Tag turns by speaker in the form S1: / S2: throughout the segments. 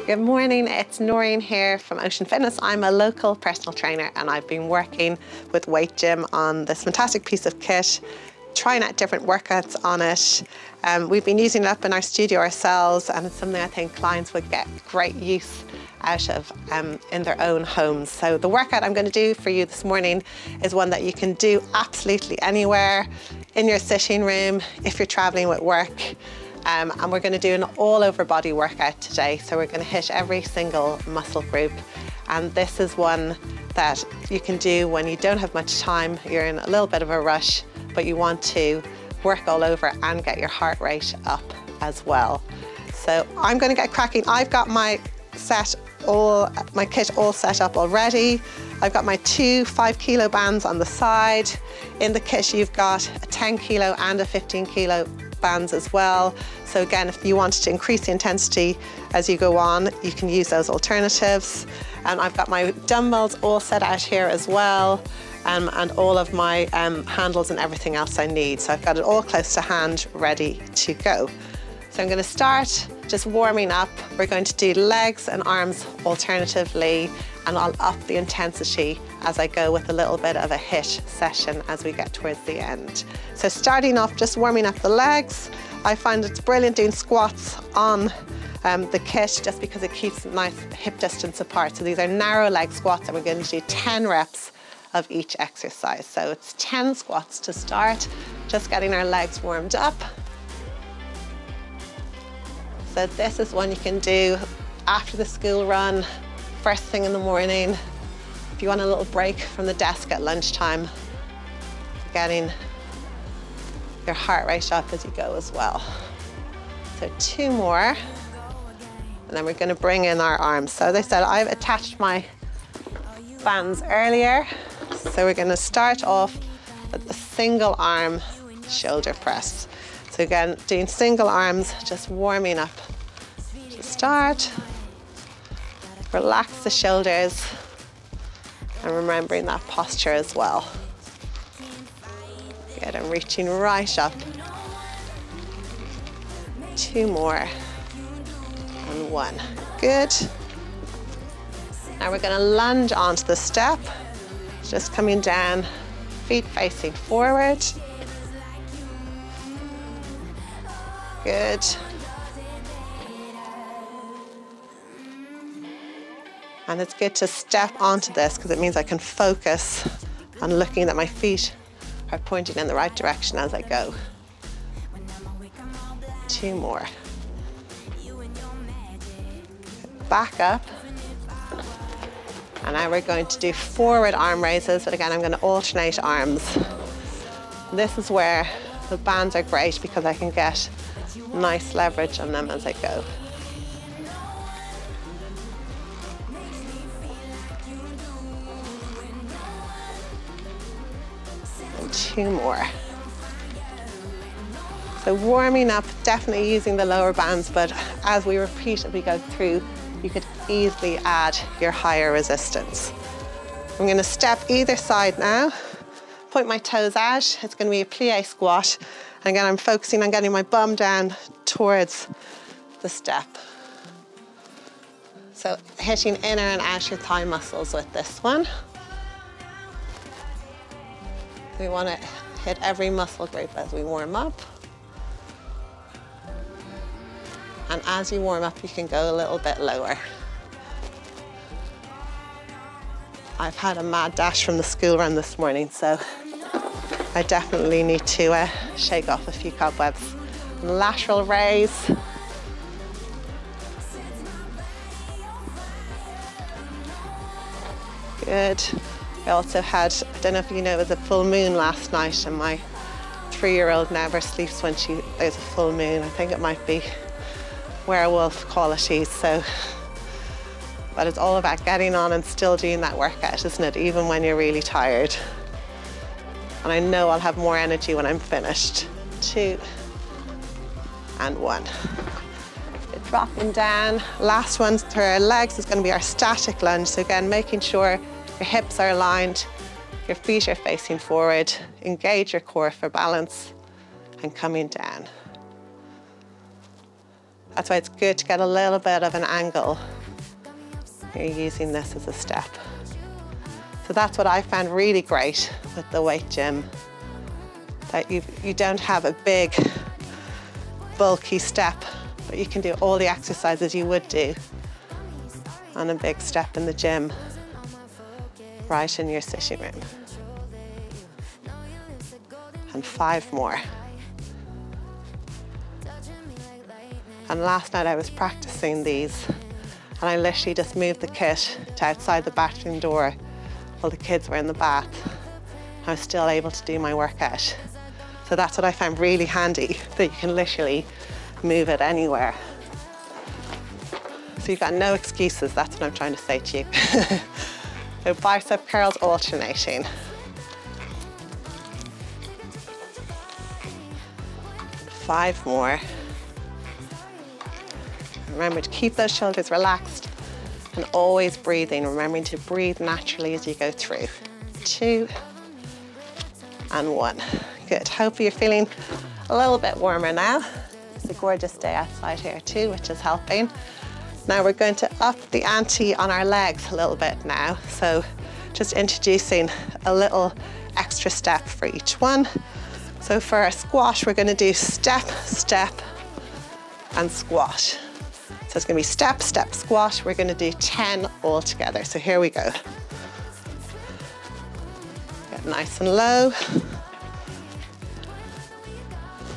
S1: Good morning, it's Noreen here from Ocean Fitness. I'm a local personal trainer and I've been working with Weight Gym on this fantastic piece of kit, trying out different workouts on it. We've been using it up in our studio ourselves, and it's something I think clients would get great use out of in their own homes. So the workout I'm going to do for you this morning is one that you can do absolutely anywhere, in your sitting room, if you're traveling with work. And we're going to do an all over body workout today. So we're going to hit every single muscle group. And this is one that you can do when you don't have much time, you're in a little bit of a rush, but you want to work all over and get your heart rate up as well. So I'm going to get cracking. I've got my kit all set up already. I've got my two 5 kilo bands on the side. In the kit you've got a 10 kilo and a 15 kilo bands as well. So again, if you wanted to increase the intensity as you go on, you can use those alternatives. And I've got my dumbbells all set out here as well, and all of my handles and everything else I need. So I've got it all close to hand, ready to go. So I'm going to start just warming up. We're going to do legs and arms alternatively, and I'll up the intensity as I go with a little bit of a HIIT session as we get towards the end. So starting off, just warming up the legs. I find it's brilliant doing squats on the kit just because it keeps nice hip distance apart. So these are narrow leg squats, and we're going to do 10 reps of each exercise. So it's 10 squats to start, just getting our legs warmed up. So this is one you can do after the school run, first thing in the morning, if you want a little break from the desk at lunchtime, getting your heart rate up as you go as well. So 2 more, and then we're going to bring in our arms. So as I said, I've attached my bands earlier, so we're going to start off with the single arm shoulder press. So again, doing single arms, just warming up to start. Relax the shoulders and remembering that posture as well. Good, I'm reaching right up. 2 more, and 1. Good. Now we're going to lunge onto the step, just coming down, feet facing forward. Good. And it's good to step onto this because it means I can focus on looking that my feet are pointing in the right direction as I go. 2 more. Back up. And now we're going to do forward arm raises, but again, I'm going to alternate arms. This is where the bands are great because I can get nice leverage on them as I go. And 2 more. So warming up, definitely using the lower bands, but as we repeatedly go through, you could easily add your higher resistance. I'm going to step either side now, point my toes out. It's going to be a plie squat. And again, I'm focusing on getting my bum down towards the step. So hitting inner and outer thigh muscles with this one. We want to hit every muscle group as we warm up. And as you warm up, you can go a little bit lower. I've had a mad dash from the school run this morning, so I definitely need to shake off a few cobwebs. Lateral raise. Good. I also had, I don't know if you know, it was a full moon last night, and my 3-year-old never sleeps when there's a full moon. I think it might be werewolf qualities, so. But it's all about getting on and still doing that workout, isn't it? Even when you're really tired. And I know I'll have more energy when I'm finished. 2 and 1. Good, dropping down. Last one for our legs is going to be our static lunge. So again, making sure your hips are aligned, your feet are facing forward, engage your core for balance, and coming down. That's why it's good to get a little bit of an angle. You're using this as a step. So that's what I found really great with the weight gym, that you don't have a big, bulky step, but you can do all the exercises you would do on a big step in the gym, right in your sitting room. And 5 more. And last night I was practicing these, and I literally just moved the kit to outside the bathroom door while the kids were in the bath. I was still able to do my workout. So that's what I found really handy, that you can literally move it anywhere. So you've got no excuses, that's what I'm trying to say to you. So bicep curls alternating. Five more. Remember to keep those shoulders relaxed and always breathing, remembering to breathe naturally as you go through. 2 and 1. Good, hopefully you're feeling a little bit warmer now. It's a gorgeous day outside here too, which is helping. Now we're going to up the ante on our legs a little bit now. So just introducing a little extra step for each one. So for our squat, we're going to do step, step, and squat. So it's going to be step, step, squat. We're going to do 10 all together. So here we go. Get nice and low.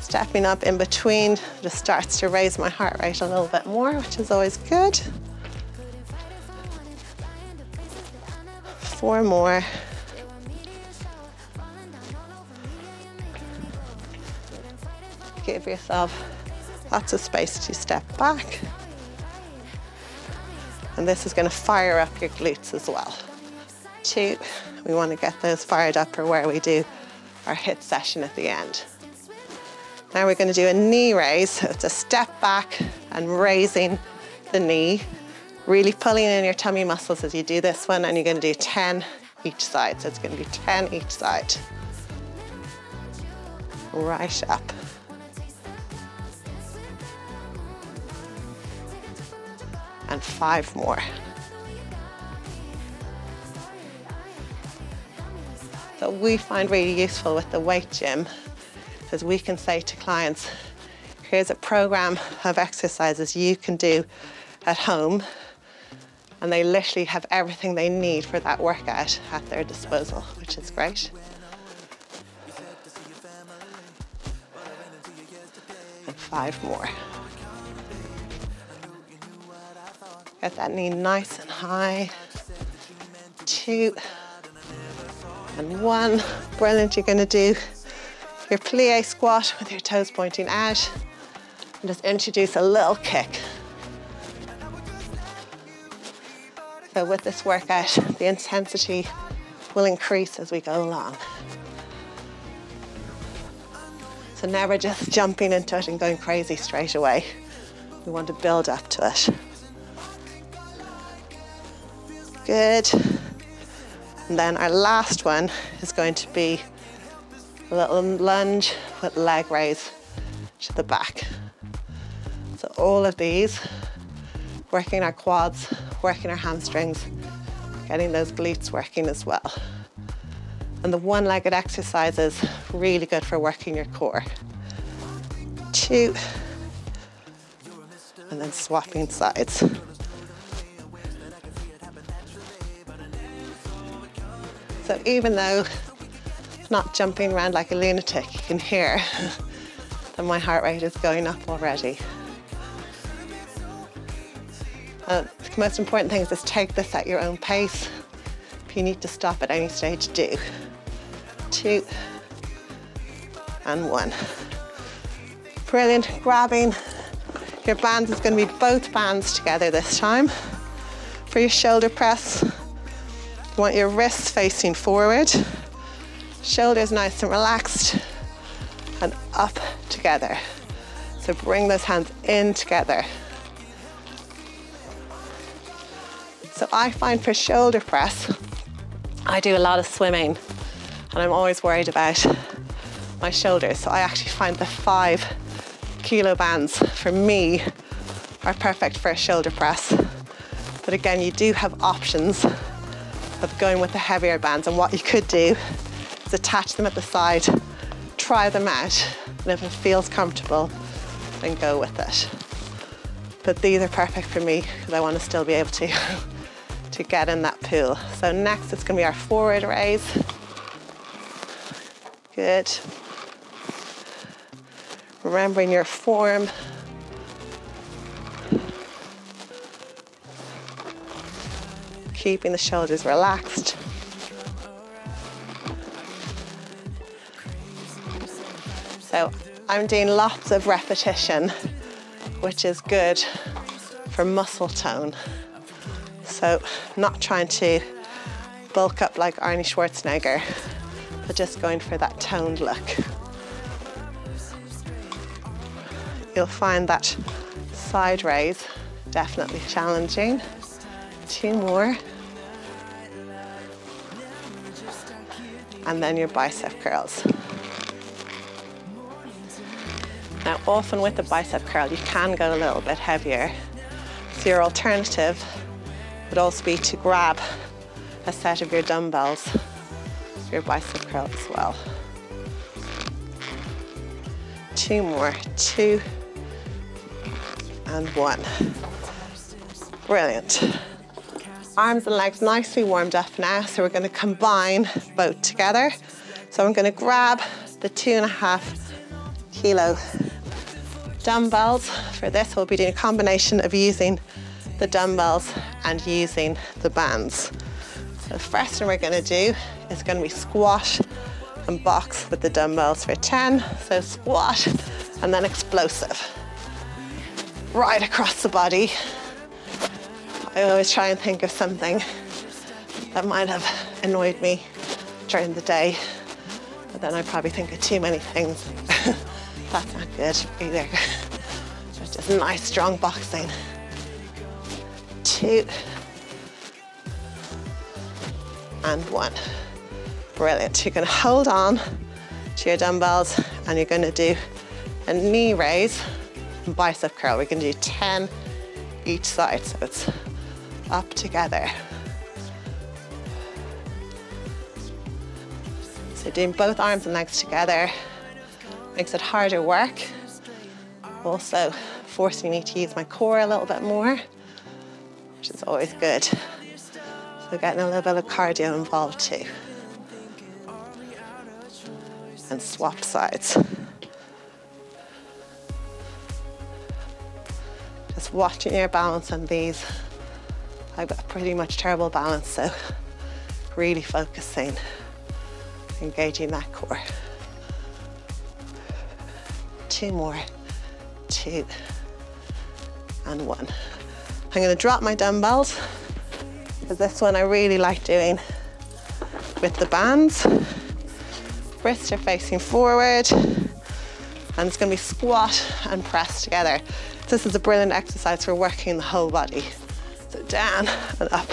S1: Stepping up in between just starts to raise my heart rate a little bit more, which is always good. 4 more. Give yourself lots of space to step back. And this is going to fire up your glutes as well. 2, we want to get those fired up for where we do our HIIT session at the end. Now we're going to do a knee raise. So it's a step back and raising the knee, really pulling in your tummy muscles as you do this one, and you're going to do 10 each side. So it's going to be 10 each side. Right up. And 5 more. So we find really useful with the weight gym, because we can say to clients, here's a program of exercises you can do at home, and they literally have everything they need for that workout at their disposal, which is great. And 5 more. Get that knee nice and high. 2 and 1. Brilliant. You're going to do your plie squat with your toes pointing out, and just introduce a little kick. So with this workout, the intensity will increase as we go along. So never just jumping into it and going crazy straight away. We want to build up to it. Good. And then our last one is going to be a little lunge with leg raise to the back. So all of these, working our quads, working our hamstrings, getting those glutes working as well. And the one-legged exercise is really good for working your core. 2, and then swapping sides. So even though it's not jumping around like a lunatic, you can hear that my heart rate is going up already. The most important thing is just take this at your own pace. If you need to stop at any stage, do. 2 and 1. Brilliant. Grabbing your bands is going to be both bands together this time. For your shoulder press, you want your wrists facing forward, shoulders nice and relaxed, and up together. So bring those hands in together. So I find for shoulder press, I do a lot of swimming, and I'm always worried about my shoulders. So I actually find the 5 kilo bands for me are perfect for a shoulder press. But again, you do have options of going with the heavier bands, and what you could do is attach them at the side, try them out, and if it feels comfortable, then go with it. But these are perfect for me because I want to still be able to get in that pool. So next it's going to be our forward raise. Good. Remembering your form. Keeping the shoulders relaxed. So I'm doing lots of repetition, which is good for muscle tone. So not trying to bulk up like Arnie Schwarzenegger, but just going for that toned look. You'll find that side raise definitely challenging. 2 more. And then your bicep curls. Now, often with the bicep curl, you can go a little bit heavier. So your alternative would also be to grab a set of your dumbbells for your bicep curl as well. 2 more, 2 and 1. Brilliant. Arms and legs nicely warmed up now, so we're going to combine both together. So I'm going to grab the 2.5 kilo dumbbells. For this, we'll be doing a combination of using the dumbbells and using the bands. So the first thing we're going to do is going to be squat and box with the dumbbells for 10. So squat and then explosive. Right across the body. I always try and think of something that might have annoyed me during the day, but then I probably think of too many things. That's not good either. So just nice strong boxing. 2 and 1. Brilliant. You're going to hold on to your dumbbells and you're going to do a knee raise and bicep curl. We're going to do 10 each side, so it's up together. So doing both arms and legs together makes it harder work. Also forcing me to use my core a little bit more, which is always good. So getting a little bit of cardio involved too. And swap sides. Just watching your balance on these. I've got pretty much terrible balance, so really focusing, engaging that core. 2 more, 2 and 1. I'm going to drop my dumbbells, because this one I really like doing with the bands. Wrists are facing forward, and it's going to be squat and press together. This is a brilliant exercise for working the whole body. So down and up.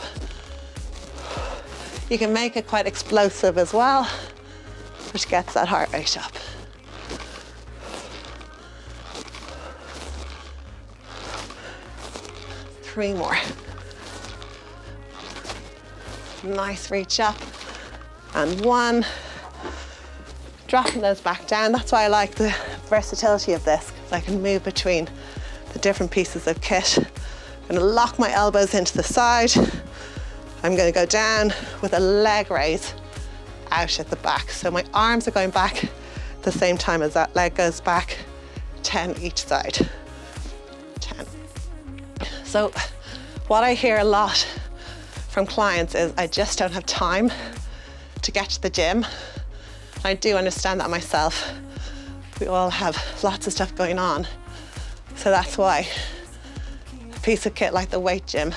S1: You can make it quite explosive as well, which gets that heart rate up. Three more. Nice reach up. And 1. Dropping those back down. That's why I like the versatility of this, because I can move between the different pieces of kit. I'm going to lock my elbows into the side. I'm going to go down with a leg raise out at the back. So my arms are going back at the same time as that leg goes back. 10 each side. 10. So what I hear a lot from clients is, I just don't have time to get to the gym. I do understand that myself. We all have lots of stuff going on. So that's why a piece of kit like the weight gym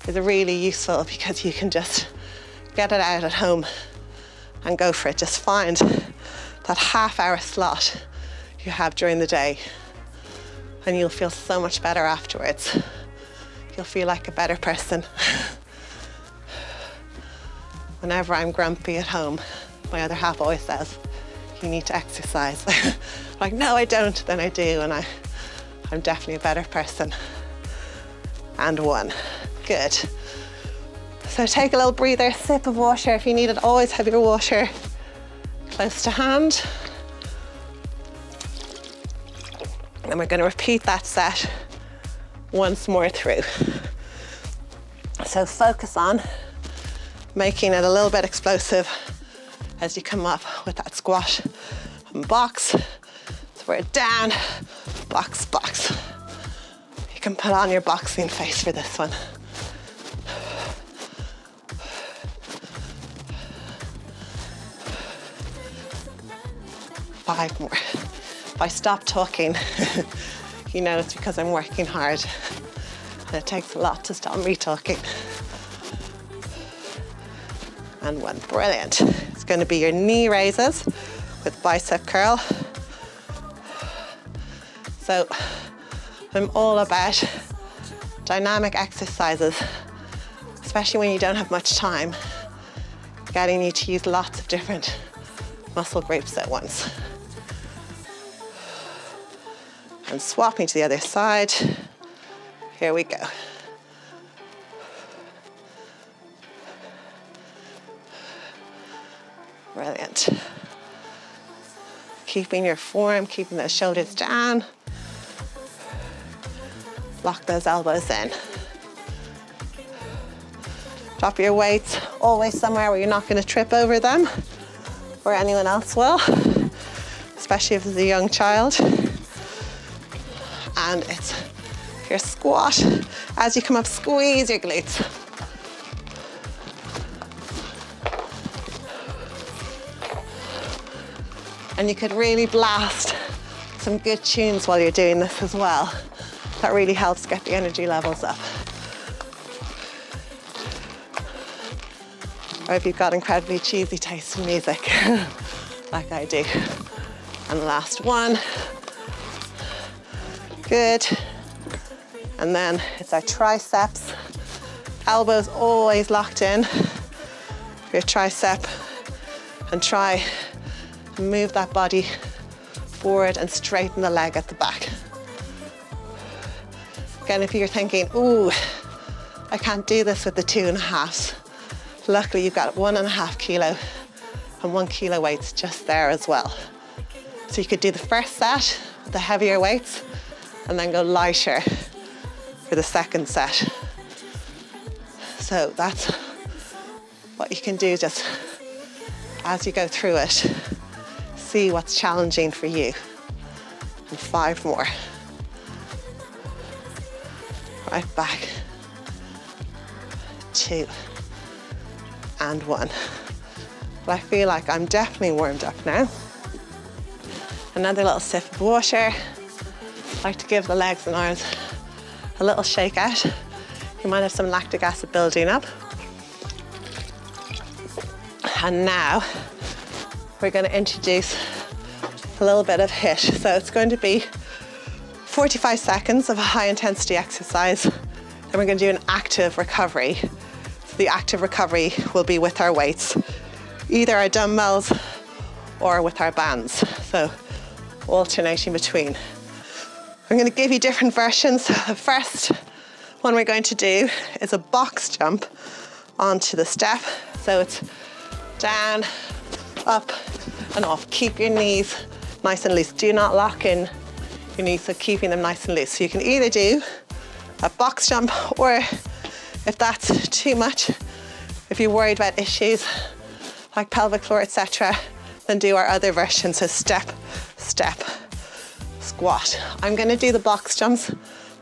S1: is really useful, because you can just get it out at home and go for it. Just find that half-hour slot you have during the day and you'll feel so much better afterwards. You'll feel like a better person. Whenever I'm grumpy at home, my other half always says, you need to exercise. I'm like, no, I don't. Then I do, and I I'm definitely a better person. And 1. Good. So take a little breather, sip of water if you need it. Always have your water close to hand. And we're going to repeat that set once more through. So focus on making it a little bit explosive as you come up with that squat and box. So we're down, box, box. You can put on your boxing face for this one. Five more. If I stop talking, you know it's because I'm working hard. And it takes a lot to stop me talking. And 1, brilliant. It's going to be your knee raises with bicep curl. So I'm all about dynamic exercises, especially when you don't have much time, getting you to use lots of different muscle groups at once. And swapping to the other side. Here we go. Brilliant. Keeping your form, keeping those shoulders down. Lock those elbows in. Drop your weights always somewhere where you're not going to trip over them or anyone else will, especially if it's a young child. And it's your squat. As you come up, squeeze your glutes. And you could really blast some good tunes while you're doing this as well. That really helps get the energy levels up. Or if you've got incredibly cheesy taste in music, like I do. And the last one. Good. And then it's our triceps. Elbows always locked in. Your tricep. And try and move that body forward and straighten the leg at the back. Again, if you're thinking, ooh, I can't do this with the 2.5s. Luckily, you've got 1.5 kilo and 1 kilo weights just there as well. So you could do the first set with the heavier weights and then go lighter for the second set. So that's what you can do just as you go through it. See what's challenging for you. And 5 more. Right back. 2. And 1. But I feel like I'm definitely warmed up now. Another little sip of water. I like to give the legs and arms a little shake out. You might have some lactic acid building up. And now we're going to introduce a little bit of HIIT. So it's going to be 45 seconds of a high intensity exercise. Then we're going to do an active recovery. So the active recovery will be with our weights, either our dumbbells or with our bands. So alternating between. I'm going to give you different versions. The first one we're going to do is a box jump onto the step. So it's down, up and off. Keep your knees nice and loose. Do not lock in your knees, so keeping them nice and loose. So you can either do a box jump, or if that's too much, if you're worried about issues like pelvic floor, etc., then do our other version. So step, step, squat. I'm going to do the box jumps,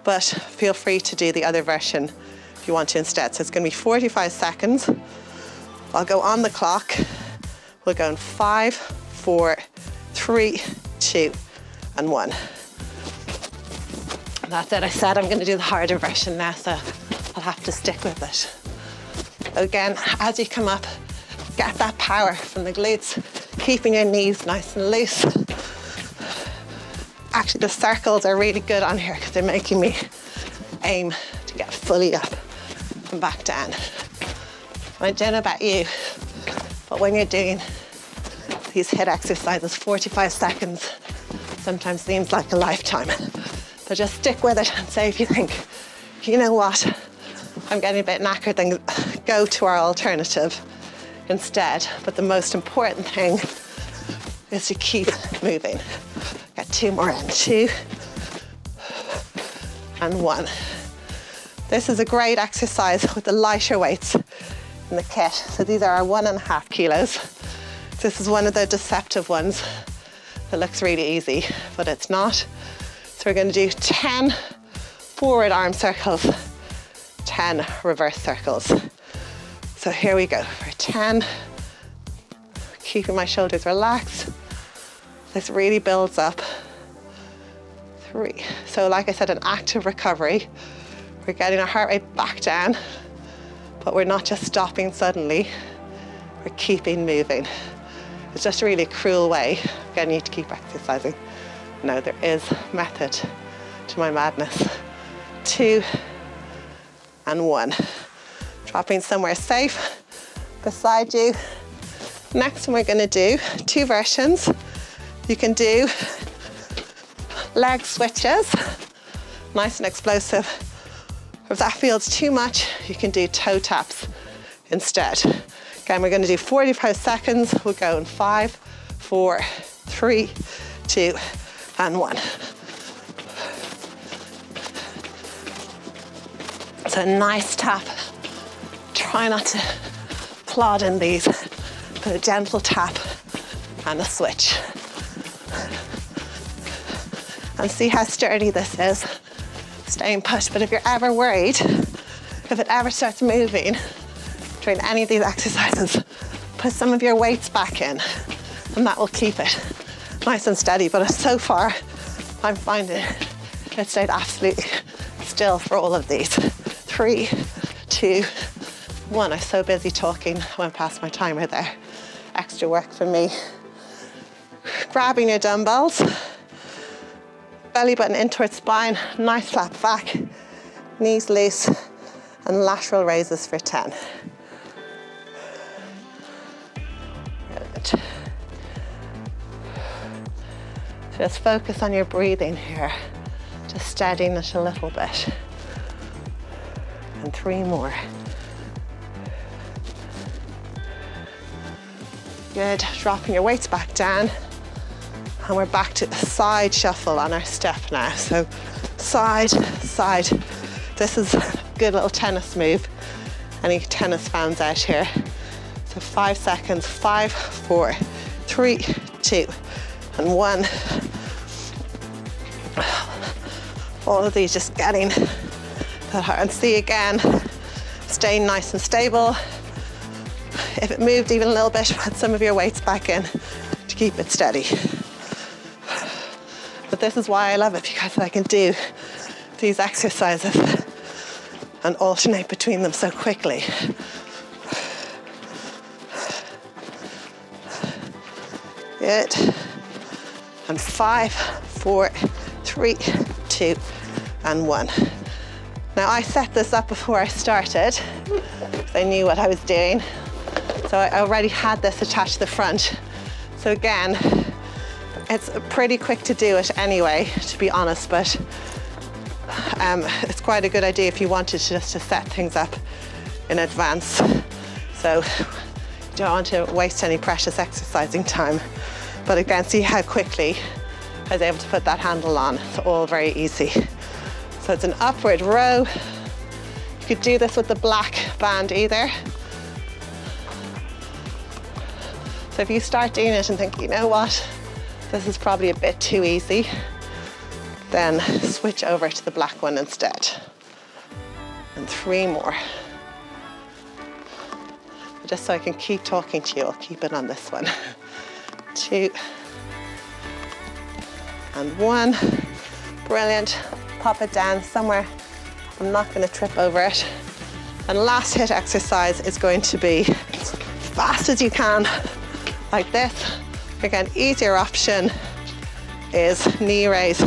S1: but feel free to do the other version if you want to instead. So it's going to be 45 seconds. I'll go on the clock. We'll go in 5, 4, 3, 2, and 1. That's it. I said I'm going to do the harder version now, so I'll have to stick with it. Again, as you come up, get that power from the glutes, keeping your knees nice and loose. Actually, the circles are really good on here because they're making me aim to get fully up and back down. I don't know about you, but when you're doing these HIIT exercises, 45 seconds sometimes seems like a lifetime. But just stick with it and say if you think, you know what, I'm getting a bit knackered, then go to our alternative instead. But the most important thing is to keep moving. Get 2 more in, 2 and 1. This is a great exercise with the lighter weights in the kit. So these are our 1.5 kilos. This is one of the deceptive ones that looks really easy, but it's not. So we're going to do 10 forward arm circles, 10 reverse circles. So here we go for 10, keeping my shoulders relaxed. This really builds up. 3. So like I said, an active recovery. We're getting our heart rate back down, but we're not just stopping suddenly. We're keeping moving. It's just a really cruel way of getting you to keep exercising. No, there is method to my madness. 2 and 1. Dropping somewhere safe beside you. Next one we're going to do 2 versions. You can do leg switches, nice and explosive. If that feels too much, you can do toe taps instead. Again, we're going to do 45 seconds. We'll go in 5, 4, 3, 2, and 1. So a nice tap. Try not to plod in these, but a gentle tap and a switch. And see how sturdy this is. Staying put, but if you're ever worried, if it ever starts moving during any of these exercises, put some of your weights back in and that will keep it nice and steady. But so far, I'm finding it stayed absolutely still for all of these. 3, 2, 1. I'm so busy talking, I went past my timer there. Extra work for me. Grabbing your dumbbells. Belly button in towards spine, nice flat back, knees loose, and lateral raises for 10. Good. Just focus on your breathing here, just steadying it a little bit. And 3 more. Good, dropping your weights back down. And we're back to a side shuffle on our step now. So side, side. This is a good little tennis move. Any tennis fans out here? So 5 seconds, 5, 4, 3, 2, and 1. All of these just getting that hard. And see again, staying nice and stable. If it moved even a little bit, put some of your weights back in to keep it steady. But this is why I love it, because I can do these exercises and alternate between them so quickly. Good. And 5, 4, 3, 2, and 1. Now I set this up before I started, because I knew what I was doing. So I already had this attached to the front. So again, it's pretty quick to do it anyway, to be honest, but it's quite a good idea if you wanted just to set things up in advance. So you don't want to waste any precious exercising time. But again, see how quickly I was able to put that handle on. It's all very easy. So it's an upward row. You could do this with the black band either. So if you start doing it and think, you know what, this is probably a bit too easy, then switch over to the black one instead. And 3 more. Just so I can keep talking to you, I'll keep it on this one. 2 and 1. Brilliant. Pop it down somewhere. I'm not going to trip over it. And last HIIT exercise is going to be as fast as you can, like this. Again, easier option is knee raise.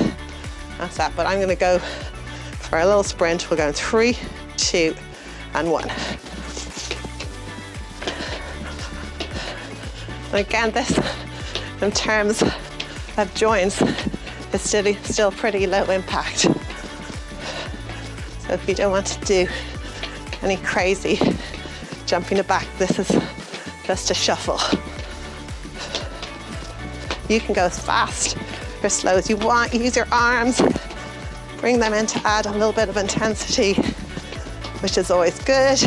S1: That's that, but I'm going to go for a little sprint. We'll go in 3, 2, and 1. And again, this in terms of joints it's still pretty low impact. So if you don't want to do any crazy jumping it back, this is just a shuffle. You can go as fast or slow as you want. Use your arms, bring them in to add a little bit of intensity, which is always good.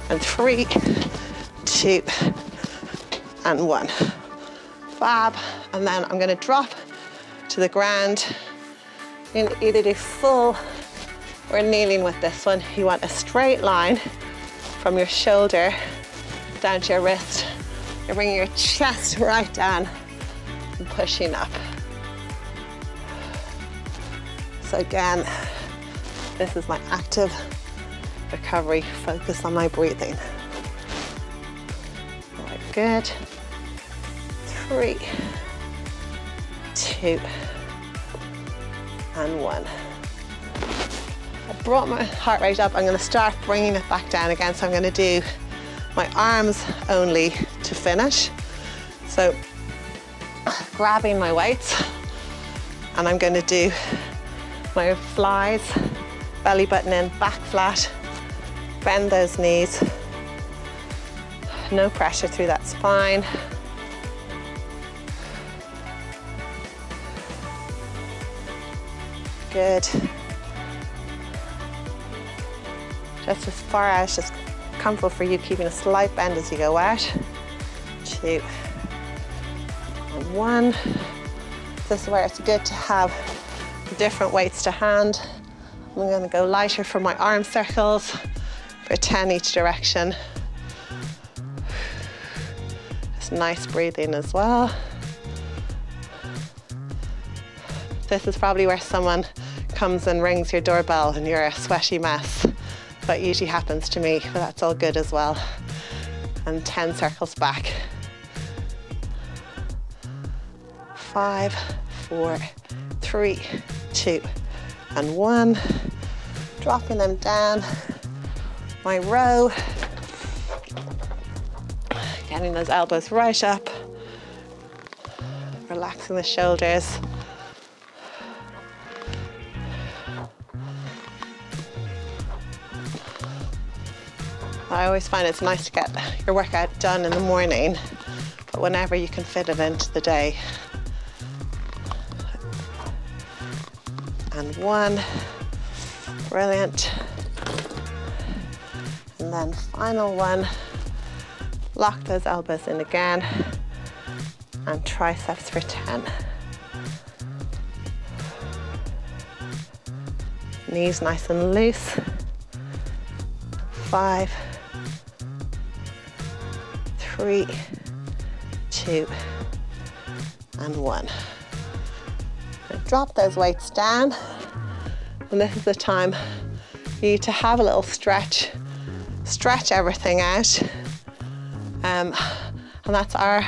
S1: And 3, 2, and 1. Fab. And then I'm gonna drop to the ground. You can either do full or kneeling with this one. You want a straight line from your shoulder down to your wrist. You're bringing your chest right down and pushing up. So again, this is my active recovery. Focus on my breathing. All right, good. 3, 2, and 1. I brought my heart rate up. I'm going to start bringing it back down again. So I'm going to do my arms only to finish. So grabbing my weights, and I'm going to do my flies, belly button in, back flat, bend those knees. No pressure through that spine. Good. Just as far as just comfortable for you, keeping a slight bend as you go out. 2, and 1. This is where it's good to have different weights to hand. I'm going to go lighter for my arm circles for 10 each direction. Just nice breathing as well. This is probably where someone comes and rings your doorbell and you're a sweaty mess. That usually happens to me, but that's all good as well. And 10 circles back. 5, 4, 3, 2, and 1. Dropping them down. My row. Getting those elbows right up. Relaxing the shoulders. I always find it's nice to get your workout done in the morning, but whenever you can fit it into the day. And 1, brilliant. And then final 1, lock those elbows in again, and triceps for 10. Knees nice and loose. 5, 3, 2, and 1. Drop those weights down, and this is the time for you to have a little stretch everything out, and that's our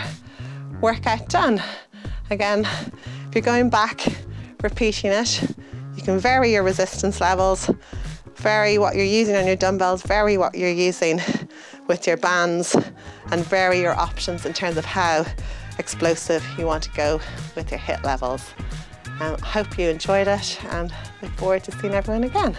S1: workout done. Again, if you're going back, repeating it, you can vary your resistance levels, vary what you're using on your dumbbells, vary what you're using with your bands, and vary your options in terms of how explosive you want to go with your HIIT levels. I hope you enjoyed it, and look forward to seeing everyone again.